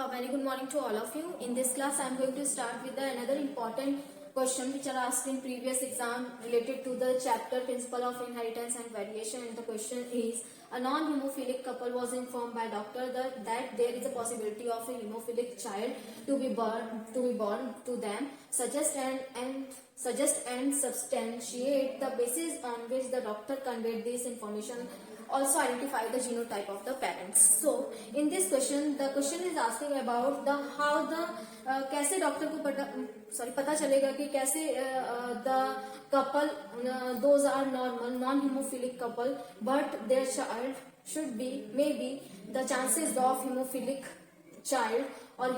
A very good morning to all of you. In this class, I am going to start with another important question which are asked in previous exam related to the chapter Principle of Inheritance and Variation. And the question is: a non-hemophilic couple was informed by doctor that there is a possibility of a hemophilic child to be born to them. Suggest and substantiate the basis on which the doctor conveyed this information. Also identify the genotype of the parents. So in this question, the question is asking about the how the कैसे doctor को पता चलेगा कि कैसे the couple those are normal non-hemophilic couple but their child should be maybe the chances of hemophilic child or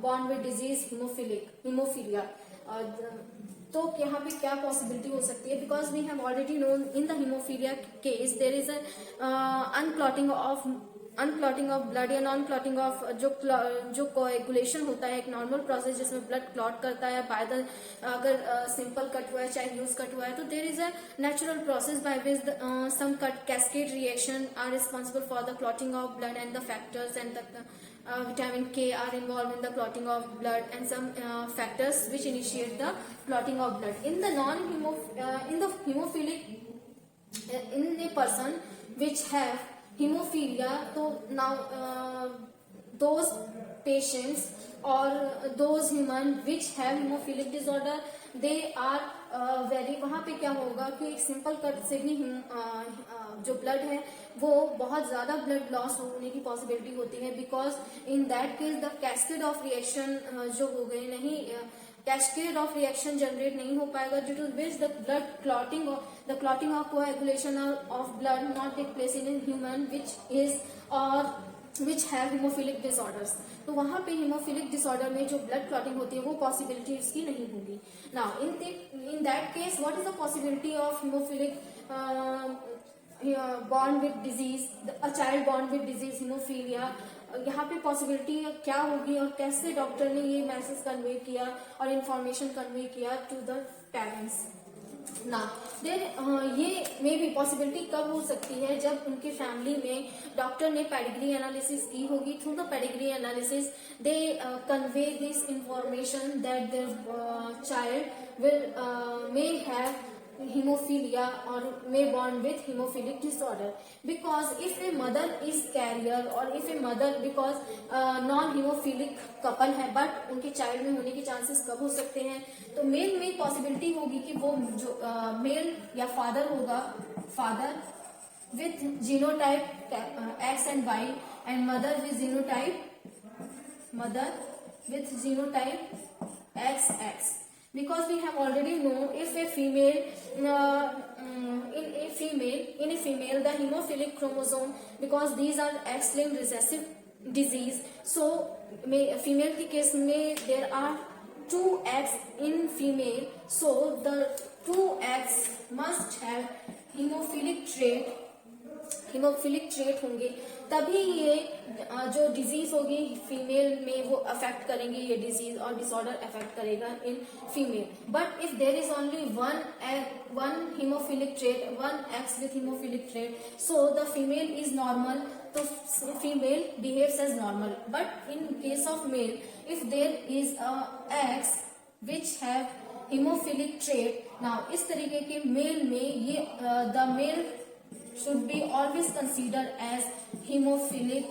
born with disease hemophilia. तो यहाँ पे क्या पॉसिबिलिटी हो सकती है? Because we have already known in the hemophilia case there is unclotting of blood या non clotting of जो coagulation होता है, एक नॉर्मल प्रोसेस जिसमें ब्लड क्लॉट करता है बाय द अगर सिंपल कट हुआ है चाहे यूज कट हुआ है, तो there is a natural process by which some cut cascade reaction are responsible for the clotting of blood and the factors and the vitamin K are involved in the clotting of blood and some factors which initiate the clotting of blood. In the hemophilic in a person which have hemophilia, so now those patients or those human which have hemophilic disorder they are very वहाँ पे क्या होगा कि एक simple cut से भी जो blood है वो बहुत ज्यादा ब्लड लॉस होने की पॉसिबिलिटी होती है, because in that case the cascade of reaction जो हो गए नहीं कैस्केड ऑफ रिएक्शन जनरेट नहीं हो पाएगा due to which the clotting of coagulation of blood not take place in human which have haemophilic disorders. तो वहां पे हीमोफिलिक डिसऑर्डर में जो ब्लड क्लॉटिंग होती है वो पॉसिबिलिटी इसकी नहीं होगी. Now in that case what is the possibility of haemophilic born with disease, a child born with disease hemophilia. यहाँ पे पॉसिबिलिटी क्या होगी और कैसे डॉक्टर ने ये मैसेज कन्वे किया और इन्फॉर्मेशन कन्वे किया टू द पेरेंट्स. ना ये मे भी पॉसिबिलिटी कब हो सकती है? जब उनके फैमिली में डॉक्टर ने पेडिग्री एनालिसिस की होगी. Through the pedigree analysis they convey this information that their child will may have hemophilia or may born with hemophilic disorder, because if a mother is carrier or if a mother because non hemophilic couple है but उनके child में होने के chances कब हो सकते हैं? तो मेल में पॉसिबिलिटी होगी कि वो जो मेल या फादर होगा, father with genotype X and Y and mother with genotype XX. Because we have already known if a female in a female the hemophilic chromosome, because these are X-linked recessive disease, so female के case में there are 2 X in female, so the 2 X must have hemophilic trait होंगे, तभी ये जो disease होगी female में वो affect करेंगे, ये डिजीज और डिसऑर्डर अफेक्ट करेगा in female. But if there is only one hemophilic trait, one X with hemophilic trait, so the female is normal, तो female behaves as normal. But in case of male if there is X which have hemophilic trait, now इस तरीके के male में ये the male should be always considered as hemophilic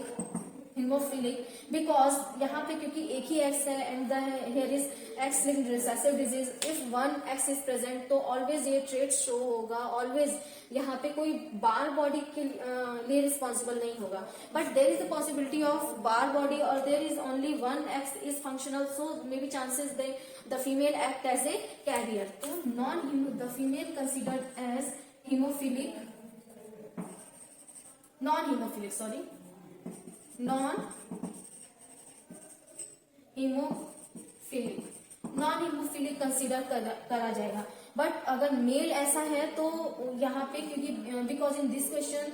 because यहाँ पे क्योंकि एक ही X है and here is X-linked recessive disease. If one X is present तो always ये trait show होगा, always यहाँ पे कोई बार बॉडी के लिए रिस्पॉन्सिबल नहीं होगा. But there is the possibility of bar body और there is only one X is functional, so may be chances the female act as a carrier. तो the female considered as non-hemophilic consider करा जाएगा. But अगर mail ऐसा है तो यहाँ पे क्योंकि बिकॉज इन दिस क्वेश्चन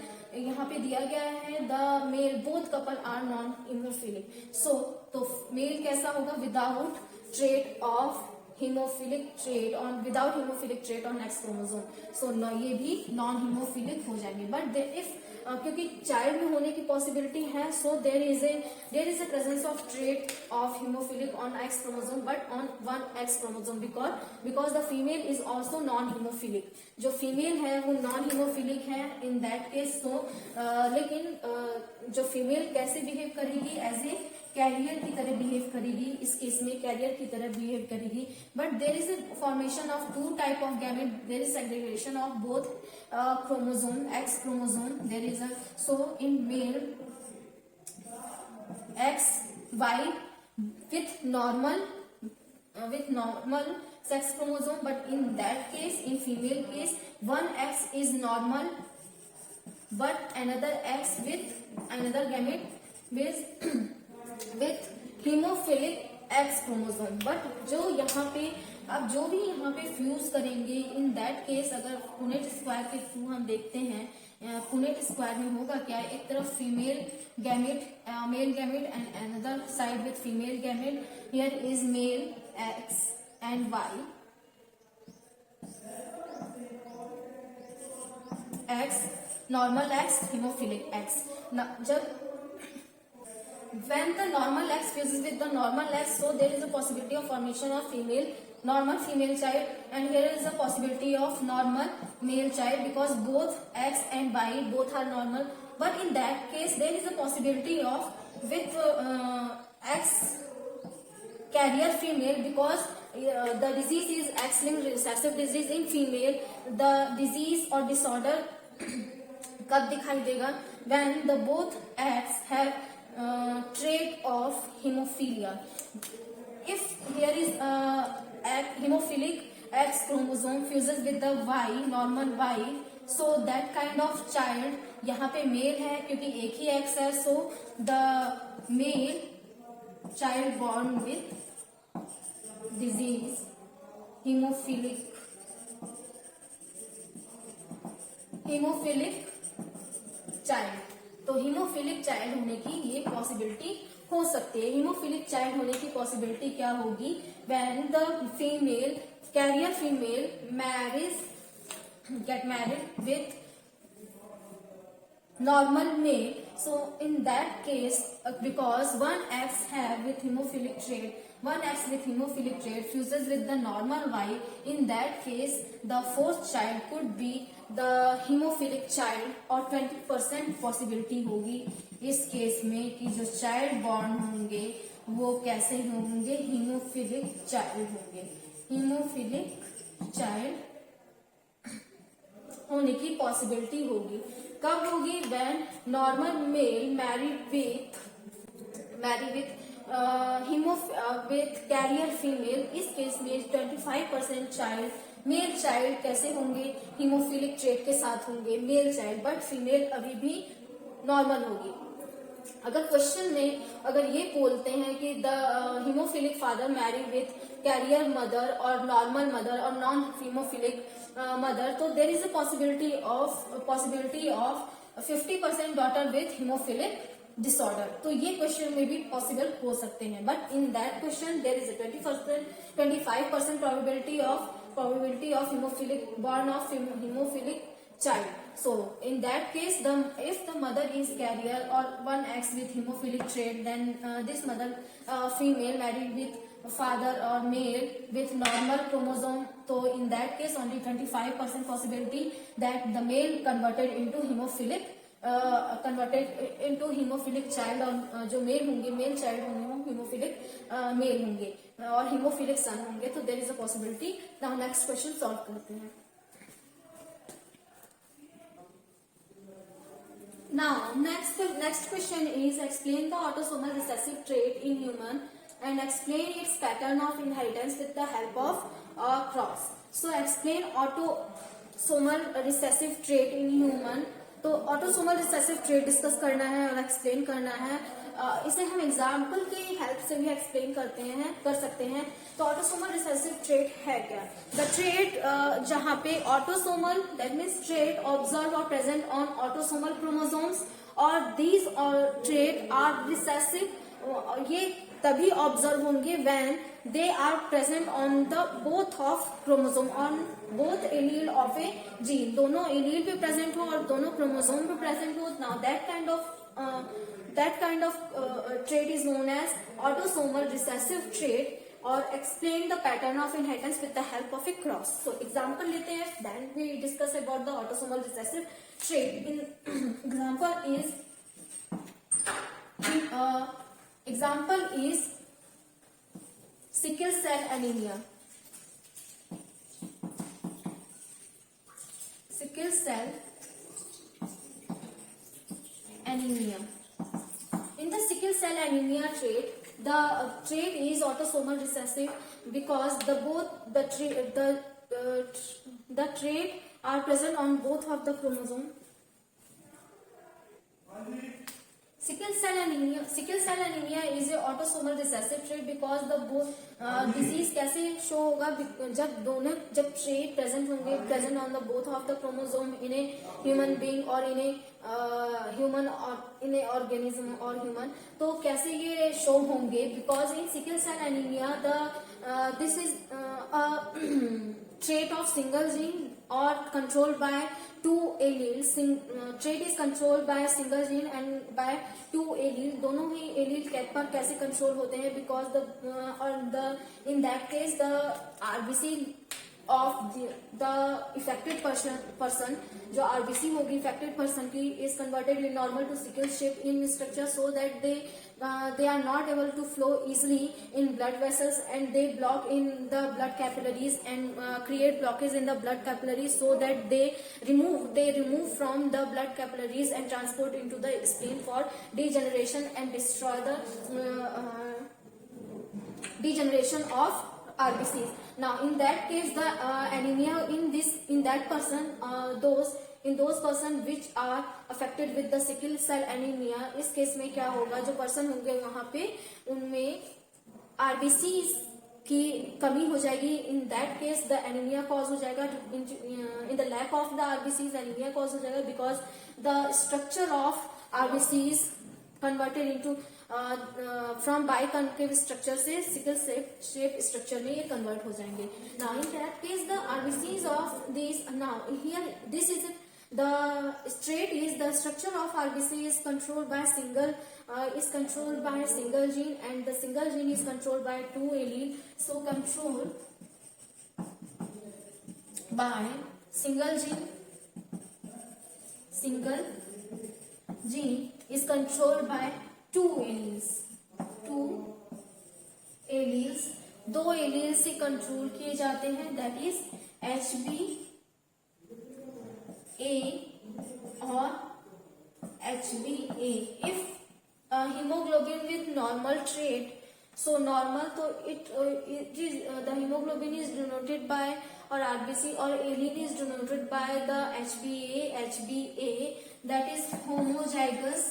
यहाँ पे दिया गया है the male both couple are non hemophilic, so तो मेल कैसा होगा? Without trait of hemophilic trait on without hemophilic trait on X chromosome, so ये भी non hemophilic हो जाएंगे. But if क्योंकि चाइल्ड में होने की पॉसिबिलिटी है, so there is a presence of trait of haemophilic on X chromosome but on one X chromosome because the female is also non haemophilic. जो फीमेल है वो नॉन हीमोफिलिक है इन that case. सो लेकिन जो फीमेल कैसे behave करेगी, as a career की तरह बिहेव करेगी, इस केस में कैरियर की तरह बिहेव करेगी। But there is a formation of two type of gamete, there is segregation of both chromosome, X chromosome there is a. So in male X Y with normal sex chromosome, but in that case, in female case, one X is normal but another X with another gamete with hemophilic X chromosome। but जो यहाँ पे अब जो भी यहाँ पे fuse करेंगे in that case, अगर पुनेट स्क्वायर के थ्रू हम देखते हैं, पुनेट स्क्वायर में होगा क्या, एक तरफ female gamete, male gamete and another side with female gamete. Here is male X and Y, X normal X, haemophilic X. जब when the normal X fuses with the normal X, so there is a possibility of formation of normal female child, and here is a possibility of normal male child because both X and Y both are normal। but in that case there is a possibility of with X carrier female because the disease is X-linked recessive disease in female। the disease or disorder कब दिखाई देगा, when the both X have trait of hemophilia। if here is hemophilic X chromosome fuses with the Y, normal Y, so that kind of child, यहाँ पे mail है क्योंकि एक ही X है, so the male child born with disease hemophilic child. तो haemophilic child होने की ये पॉसिबिलिटी हो सकती है। हीमोफिलिक चाइल्ड होने की पॉसिबिलिटी क्या होगी, when the female carrier female get married with normal male। so in that case because one X have with hemophilic trait, one X with hemophilic trait fuses with the normal Y, in that case the fourth child could be the hemophilic child और 20% possibility होगी इस case में कि जो child born होंगे वो कैसे होंगे, हीमोफिलिक चाइल्ड होंगे। हीमोफिलिक चाइल्ड होने की पॉसिबिलिटी होगी। कब होगी, when normal male marry with with carrier female, इस केस में 25% चाइल्ड मेल चाइल्ड कैसे होंगे, हीमोफिलिक ट्रेट के साथ होंगे मेल चाइल्ड, बट फीमेल अभी भी नॉर्मल होगी। अगर क्वेश्चन में अगर ये बोलते हैं कि the haemophilic father marry with carrier mother और नॉर्मल मदर और नॉन हीमोफिलिक मदर, तो there is a possibility of 50% daughter with haemophilic disorder. तो ये क्वेश्चन में भी पॉसिबल हो सकते हैं, but in that question there is a 25% probability of hemophilic born of hemophilic child। so in that case if the mother is carrier or one X with hemophilic trait, then this mother female married with father or male with normal chromosome, so in that case only 25% possibility that the male converted into hemophilic child, और जो mail होंगे male child होंगे वो haemophilic mail होंगे और haemophilic son होंगे। तो there is a possibility. Now next question solve करते हैं। Now next question is explain the autosomal recessive trait in human and explain its pattern of inheritance with the help of cross। so explain autosomal recessive trait in human। तो autosomal recessive trait discuss करना है और explain करना है। इसे हम example की help से भी एक्सप्लेन कर सकते हैं। तो ऑटोसोमल रिसेसिव ट्रेट है क्या, द ट्रेट जहाँ पे autosomal that means trait observe और प्रेजेंट ऑन ऑटोसोमल क्रोमोसोम्स और दीज ट्रेट आर रिसेसिव ये तभी ऑब्जर्व होंगे when they are present on the both of chromosome on both allele of a gene, दोनों allele पे present हो और दोनों क्रोमोसोम पे प्रेजेंट हो. Now that kind of trait is known as autosomal recessive trait or explain the pattern of inheritance with the help of a cross. So example लेते हैं, then we discuss about the autosomal recessive trait. Example is sickle cell anemia. Sickle cell anemia. In the sickle cell anemia trait, the trait is autosomal recessive because the trait are present on both of the chromosome. Sickle cell anemia is a autosomal recessive trait because the disease कैसे show होगा जब trait present होंगे present on the both of the chromosome in a human being or in a human or in a organism or human, तो कैसे ये show होंगे? Because in sickle cell anemia this is a trait of single gene or controlled by two alleles. Trait is controlled by a single gene and by two allele. दोनों ही allele पर कैसे control होते हैं? Because in that case the RBC of the affected person जो RBC होगी affected person की is converted in normal to sickle shape in structure so that they are not able to flow easily in blood vessels and they block in the blood capillaries and create blockage in the blood capillaries so that they remove from the blood capillaries and transport into the spleen for degeneration and destroy the degeneration of RBCs. Now in that case the anemia in that person those person which are affected with the sickle cell anemia, इस case में क्या होगा? जो person होंगे वहां पे उनमें RBCs की कमी हो जाएगी. In that case the anemia cause हो जाएगा. In the lack of the RBCs anemia cause हो जाएगा because the structure of RBCs converted into from biconcave structure से सिकल शेप स्ट्रक्चर में ये कन्वर्ट हो जाएंगे. Now in that case the RBCs of this, now here this is the trait is the structure of RBC is controlled by single gene and the single gene is controlled by two allele. So controlled by single gene is controlled by two alleles. दो alleles से control किए जाते हैं, that is HBA or HBA. If hemoglobin with normal trait, so normal, so it is the hemoglobin is denoted by or RBC or allele is denoted by the HBA, that is homozygous.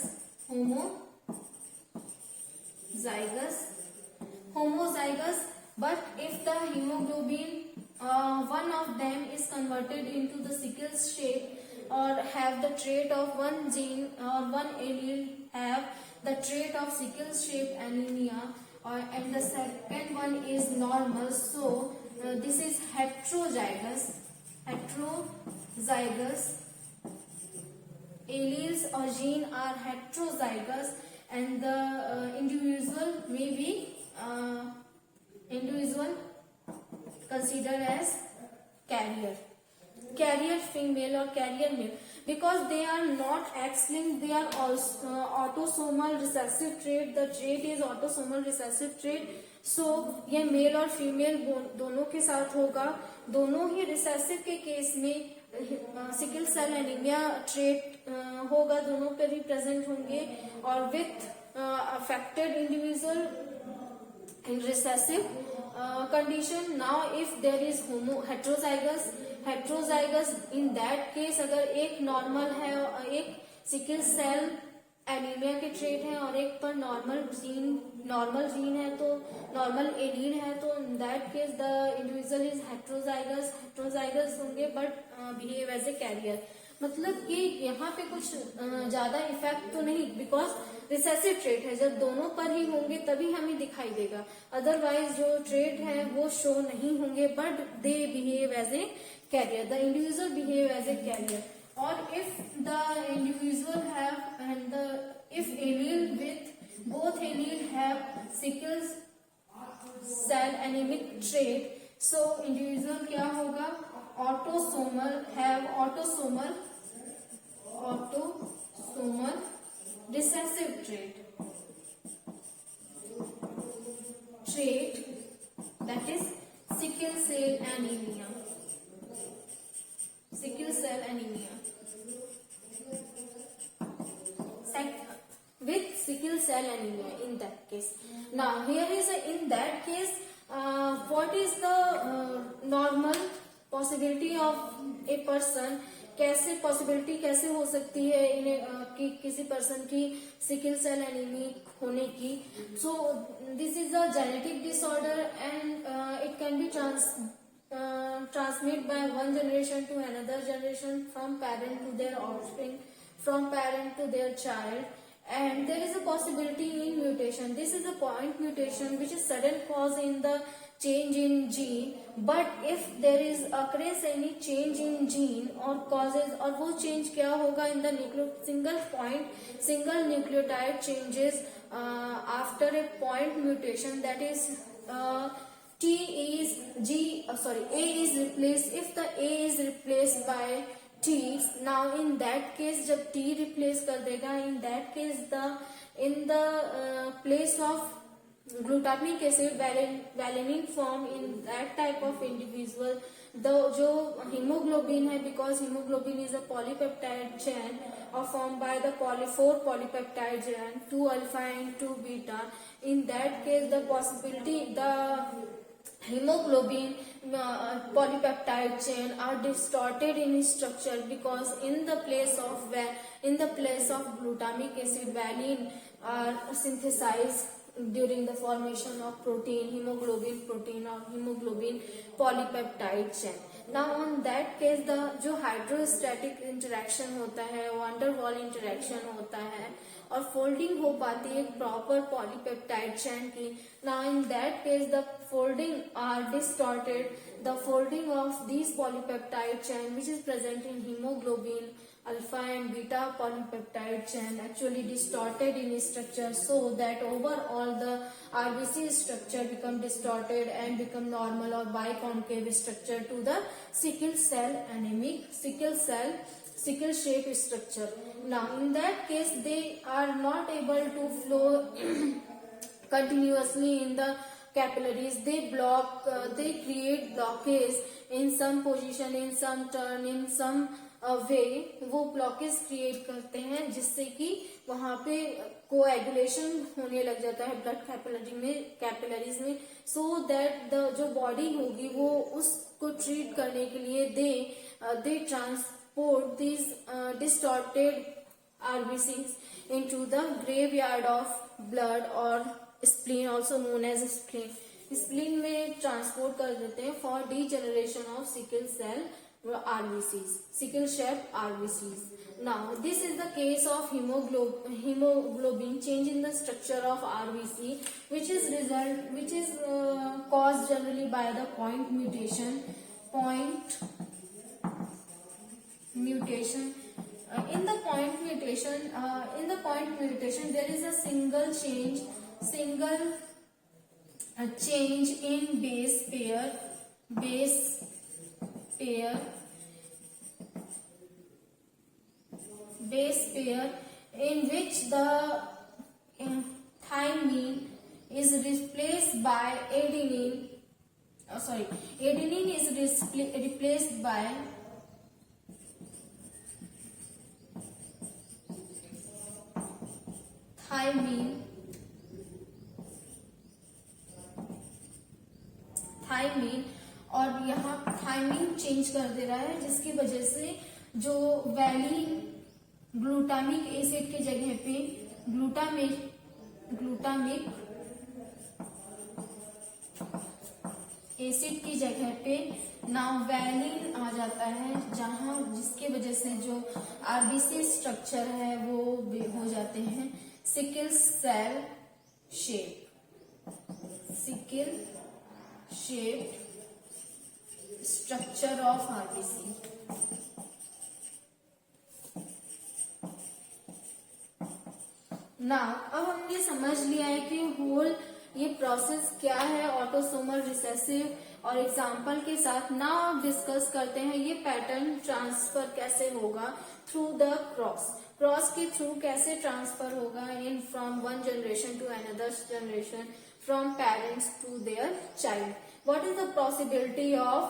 But if the hemoglobin one of them is converted into the sickle shape or have the trait of one gene or one allele have the trait of sickle shape anemia and the second one is normal, so this is heterozygous. Alleles or gene are heterozygous and the individual may be considered as carrier female or carrier male because they are not X-linked, they are also autosomal recessive trait. The trait is autosomal recessive trait, so ये mail और female दोनों के साथ होगा. दोनों ही recessive के case में sickle cell anaemia trait होगा, दोनों पे भी प्रेजेंट होंगे और with affected individual in recessive condition. Now if there is heterozygous in that case अगर एक नॉर्मल है, एक सिकल सेल एनीमिया के ट्रेट है और एक पर नॉर्मल जीन है तो नॉर्मल एलील है, तो in that case the individual is heterozygous होंगे but behave as a carrier. मतलब कि यहाँ पे कुछ ज्यादा इफेक्ट तो नहीं बिकॉज रिसेसिव ट्रेट है, जब दोनों पर ही होंगे तभी हमें दिखाई देगा, अदरवाइज जो ट्रेट है वो शो नहीं होंगे, but they behave as a carrier, the individual behave as a carrier. और if the individual have and the if allele with both allele have sickle cell anaemic trait, so individual क्या होगा, autosomal have autosomal recessive trait that is sickle cell anemia, sickle cell anemia with sickle cell anemia in that case. Now here is in that case what is the normal possibility of a person, कैसे possibility कैसे हो सकती है कि किसी person की sickle cell anaemic होने की। So this is a genetic disorder and it can be transmit by one generation to another generation, from parent to their offspring, from parent to their child, and there is a possibility in mutation. This is a point mutation which is sudden cause in the change in gene, but if there is occurs any change in gene or causes, और वो change क्या होगा in the single nucleotide changes after a point mutation, that is A is replaced, if the A is replaced by T, now in that case जब T replace कर देगा, in that case in the place of glutamic acid valine form in that type of individual, जो hemoglobin है, because hemoglobin is a polypeptide chain or formed by the 4 polypeptide chain, 2 alpha and 2 beta. In that case the possibility the hemoglobin polypeptide chain are distorted in structure, because in the place of glutamic acid valine are synthesized during the formation of protein, hemoglobin protein or hemoglobin polypeptide chain. Now on that case the जो hydrostatic interaction होता है, wonder wall interaction होता है और folding हो पाती है proper polypeptide chain की. Now in that case the folding are distorted. The folding of these polypeptide chain which is present in hemoglobin alpha and beta polypeptide chain actually distorted in structure, so that overall the RBC structure become distorted and become normal or biconcave structure to the sickle cell anemic sickle shape structure. Now in that case they are not able to flow continuously in the capillaries. They create blockage in some position, in some turn, in some वे वो blockage create करते हैं जिससे कि वहां पे coagulation होने लग जाता है ब्लड कैपिलरीज में, सो दैट द जो बॉडी होगी वो उसको ट्रीट करने के लिए they transport this distorted RBCs into the graveyard of blood or spleen, also known as spleen. Spleen में ट्रांसपोर्ट कर देते हैं for degeneration of sickle cell RBCs, sickle shape RBCs. Now this is the case of hemoglobin change in the structure of RBC, which is caused generally by the point mutation. In the point mutation there is a single change in base pair in which the thymine is replaced by adenine. Adenine is replaced by thymine. और यहाँ thiamine change कर दे रहा है जिसकी वजह से जो valine glutamic acid की जगह पे ग्लूटामिक एसिड की जगह पे नाउ वैलिन आ जाता है, जहां जिसकी वजह से जो आरबीसी स्ट्रक्चर है वो हो जाते हैं sickle cell shape, sickle shaped structure of RBC. Now अब हमने समझ लिया है कि होल ये प्रोसेस क्या है ऑटोसोमल रिसेसिव और एग्जाम्पल के साथ। नाउ आप डिस्कस करते हैं ये पैटर्न ट्रांसफर कैसे होगा थ्रू द क्रॉस। क्रॉस के थ्रू कैसे ट्रांसफर होगा in from one generation to another generation, from parents to their child. What is the possibility of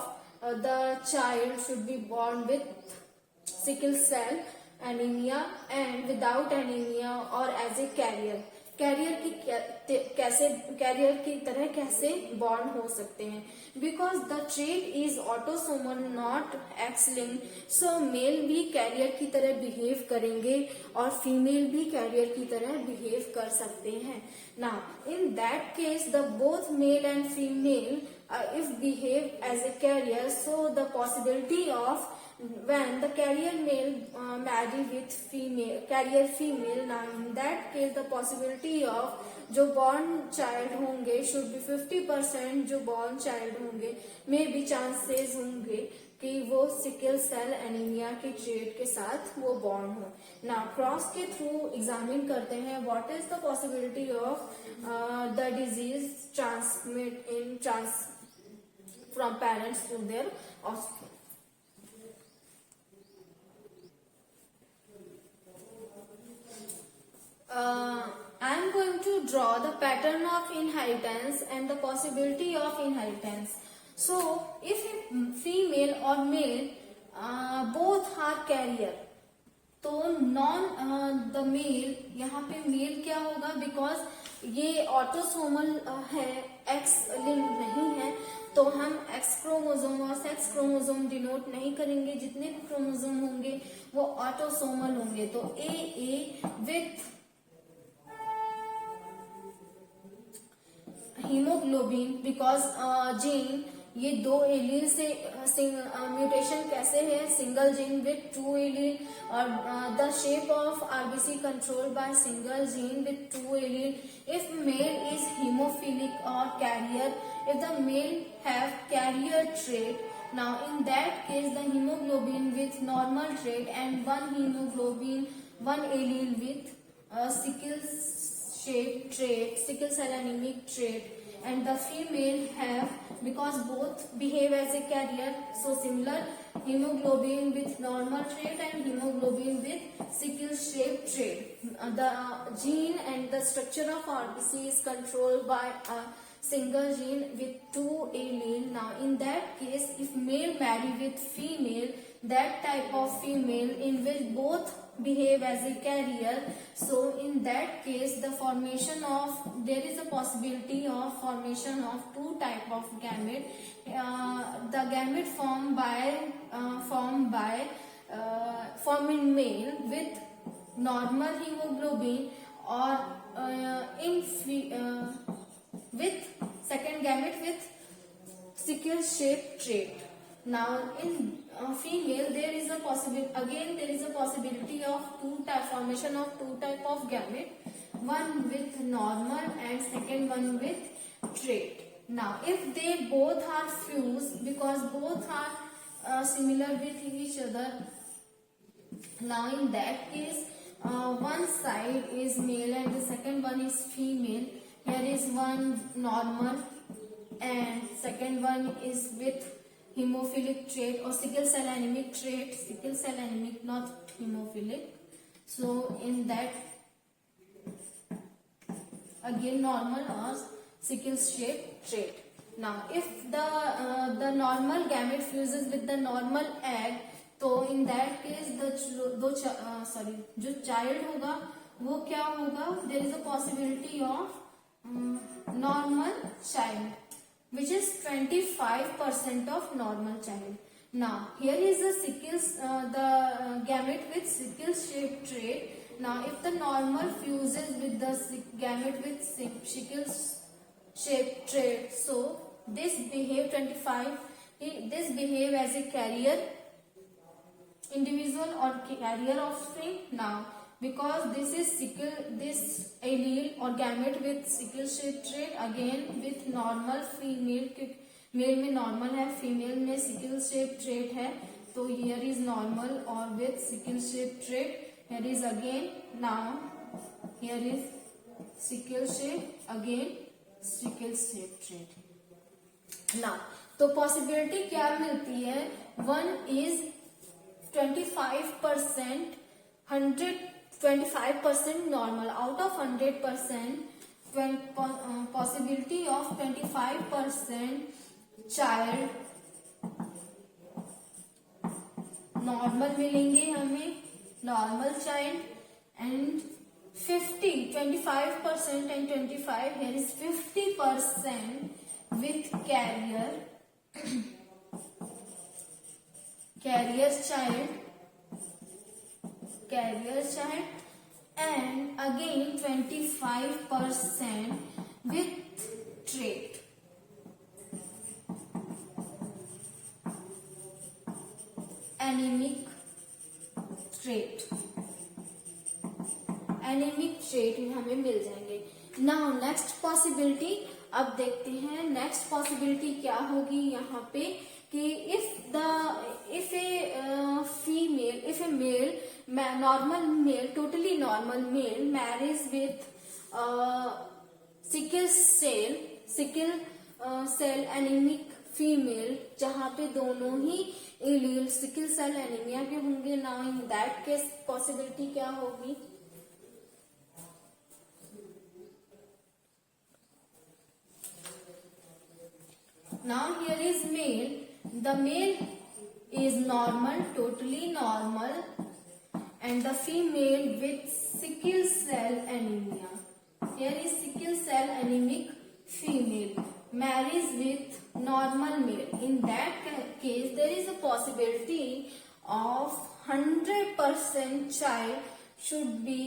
the child should be born with sickle cell anaemia and without anaemia और as a carrier. Carrier की तरह कैसे born हो सकते हैं? Because the trait is autosomal not X linked, so male भी carrier की तरह बिहेव करेंगे और फीमेल भी कैरियर की तरह बिहेव कर सकते हैं। Now in that case the both male and female if behave as a carrier, so the possibility of when the carrier male marry with female carrier female, now in that case the possibility of जो born child होंगे should be 50%, जो born child होंगे may be chances होंगे कि वो sickle cell anaemia के trait के साथ वो बॉर्न हो। ना क्रॉस के थ्रू एग्जामिन करते हैं what is the possibility of the disease transmit in from parents to their offspring. I am going to draw the pattern of inheritance and the possibility of inheritance. So, if female or male both are carrier, तो the mail, यहाँ पे mail क्या होगा? Because ये autosomal है, x link नहीं है, तो हम एक्स क्रोमोजोम और सेक्स क्रोमोजोम डिनोट नहीं करेंगे। जितने भी क्रोमोजोम होंगे वो ऑटोसोमल होंगे। तो a with hemoglobin, because gene ये दो एलील से म्यूटेशन कैसे है? Single gene with two allele, और the shape of RBC control by single gene with two allele. If male is hemophilic और carrier, if the male have carrier trait, now in that case the hemoglobin with normal trait and one allele with sickle shape trait, sickle cell anemic trait, and the female have, because both behave as a carrier, so similar hemoglobin with normal trait and hemoglobin with sickle shape trait. The gene and the structure of RBC is controlled by a single gene with two allele. Now in that case, if male marry with female, that type of female in which both behave as a carrier, so in that case the formation of, there is a possibility of formation of two type of gamete. The gamete form in male with normal hemoglobin or with second gamete with sickle shape trait. Now in female there is a possibility of formation of two type of gamete, one with normal and second one with trait. Now if they both are fused, because both are similar with each other, now in that case one side is male and the second one is female. Here is one normal and second one is with hemophilic trait or sickle cell anemic trait, sickle cell anemic, not hemophilic. So in that again normal or sickle shape trait. Now if the normal gamete fuses with the normal egg, तो in that case जो child होगा वो क्या होगा? There is a possibility of normal child, which is 25% of normal child. Now here is the gamete with sickle shape trait. Now if the normal fuses with the gamete with sickle shape trait, so this behave as a carrier individual or carrier offspring. Now because this is this allele or gamete with sickle cell trait again with normal female, male में normal है, female में sickle shape trait है, तो here is normal और with sickle shape trait, here is again now here is sickle shape again sickle shape trait. Now तो possibility क्या मिलती है, 1 is 25%, 25% normal out of 100%, possibility of 25% child normal मिलेंगे हमें, normal child, and 25% and 25 here is 50% with carrier child and again 25% with trait, anemic trait हमें मिल जाएंगे। Now next possibility, अब देखते हैं नेक्स्ट पॉसिबिलिटी क्या होगी यहाँ पे कि if a male normal male, totally normal male marriage with sickle cell anaemic female, जहाँ पे दोनों ही एलील सिकल सेल एनीमिया के होंगे। Now in that case possibility क्या होगी, now here is male, the male is normal, totally normal, and the female with sickle cell anemia, here is sickle cell anemic female marries with normal male. In that case there is a possibility of 100% child should be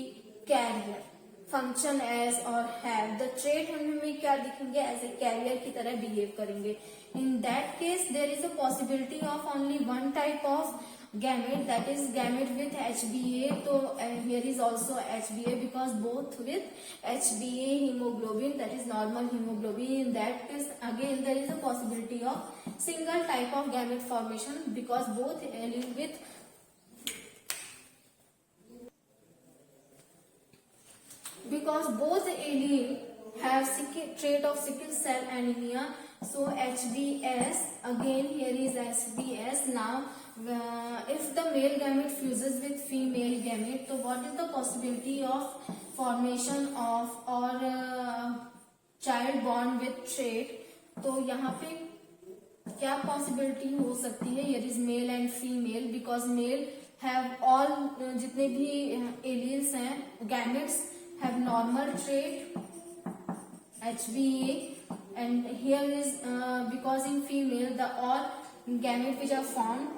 carrier, function as और have, the trait हमें क्या दिखेंगे, as a career की तरह behave करेंगे। In that case there is a possibility of only one type of gamete, that is gamete with HbA, तो here is also HbA because both with HbA haemoglobin, that is normal haemoglobin. In that case again there is a possibility of single type of gamete formation because both allele with because both allele have trait of sickle cell anemia, so HbS, again here is HbS. Now if the male gamete fuses with female gamete, so what is the possibility of formation of or child born with trait, तो यहाँ पे क्या possibility हो सकती है, here is male and female because male have all जितने भी alleles हैं gametes have normal trait HbA, and here is because in female the all gametes which are formed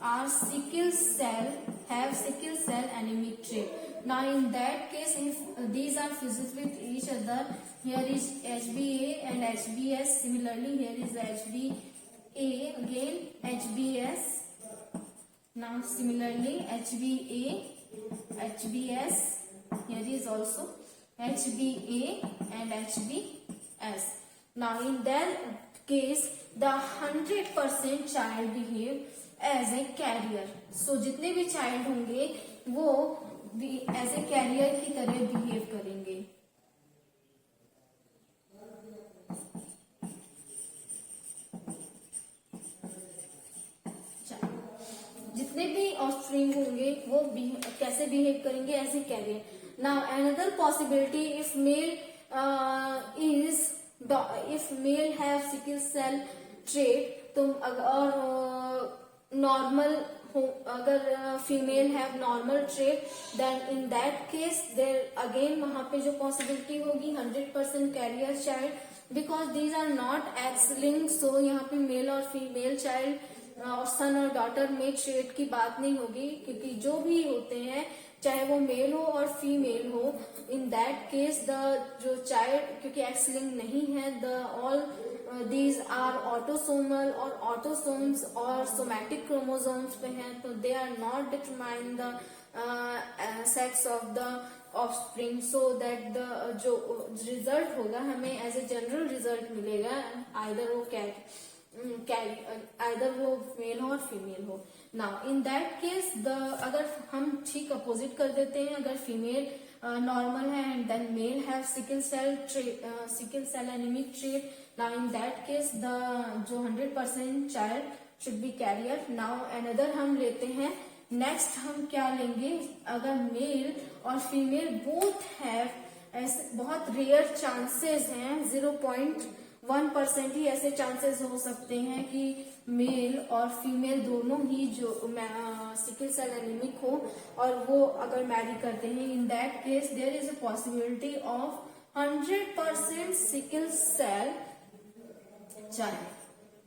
are sickle cell, have sickle cell anemic trait. Now in that case if these are fused with each other, here is HbA and HbS, similarly here is HbA again HbS, now similarly HbA HbS, here is also HbA and HbS. Now in that case the 100% child behave as a carrier, so जितने भी child होंगे वो as a carrier की तरह behave करेंगे। जितने भी offspring होंगे वो कैसे बिहेव करेंगे, as a carrier. Now another possibility, if male have sickle cell trait, तो अगर नॉर्मल हो, अगर female have normal trait, then in that case there again वहां पे जो पॉसिबिलिटी होगी 100% carrier child, because these are not X linked, so यहाँ पे मेल और फीमेल चाइल्ड और सन और डॉटर में ट्रेट की बात नहीं होगी, क्योंकि जो भी होते हैं चाहे वो मेल हो और फीमेल हो, इन दैट केस द जो चाइल्ड, क्योंकि एक्स लिंक नहीं है, the all these are autosomal और ऑटोसोम्स और सोमैटिक क्रोमोसोम्स पे हैं, तो they are not determine the sex of the offspring, so that the जो रिजल्ट होगा हमें एज ए जनरल रिजल्ट मिलेगा, आइदर वो आइदर वो मेल हो और फीमेल हो. नाउ इन दैट केस अगर हम ठीक अपोजिट कर देते हैं, अगर फीमेल नॉर्मल है and then male have sickle cell anaemic trait, now in that case the जो 100% child should be carrier. Now another हम लेते हैं, नेक्स्ट हम क्या लेंगे, अगर मेल और फीमेल बोथ हैव, ऐसे बहुत रेयर चांसेस हैं, 0.1% ही ऐसे चांसेस हो सकते हैं कि मेल और फीमेल दोनों ही जो सिकल सेल एनीमिक हो और वो अगर मैरी करते हैं, in that case there is a possibility of 100% sickle cell child,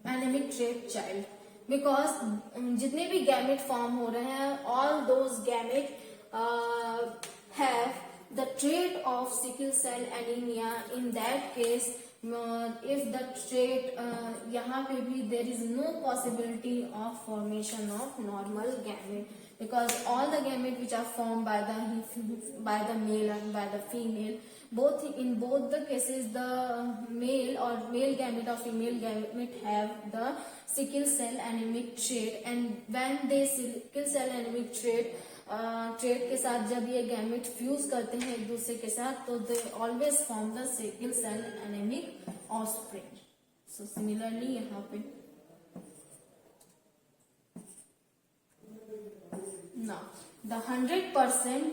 anaemic trait child, because जितने भी गैमेट फॉर्म हो रहे हैं, all those gamete have the trait of sickle cell anemia. In that case, if the trait यहाँ पे भी there is no possibility of formation of normal gamete, because all the gamete which are formed by the male and by the female, in both the cases the male or male gamete or female gamete have the sickle cell anemic trait, and when they sickle cell anemic trait के साथ जब ये gamete fuse करते हैं एक दूसरे के साथ, तो they always form the sickle cell anaemic offspring. So similarly यहाँ पे now the 100%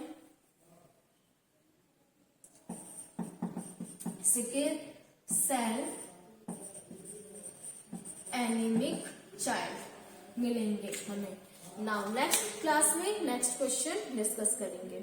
sickle cell anaemic child मिलेंगे हमें. नाउ नेक्स्ट क्लास में नेक्स्ट क्वेश्चन डिस्कस करेंगे.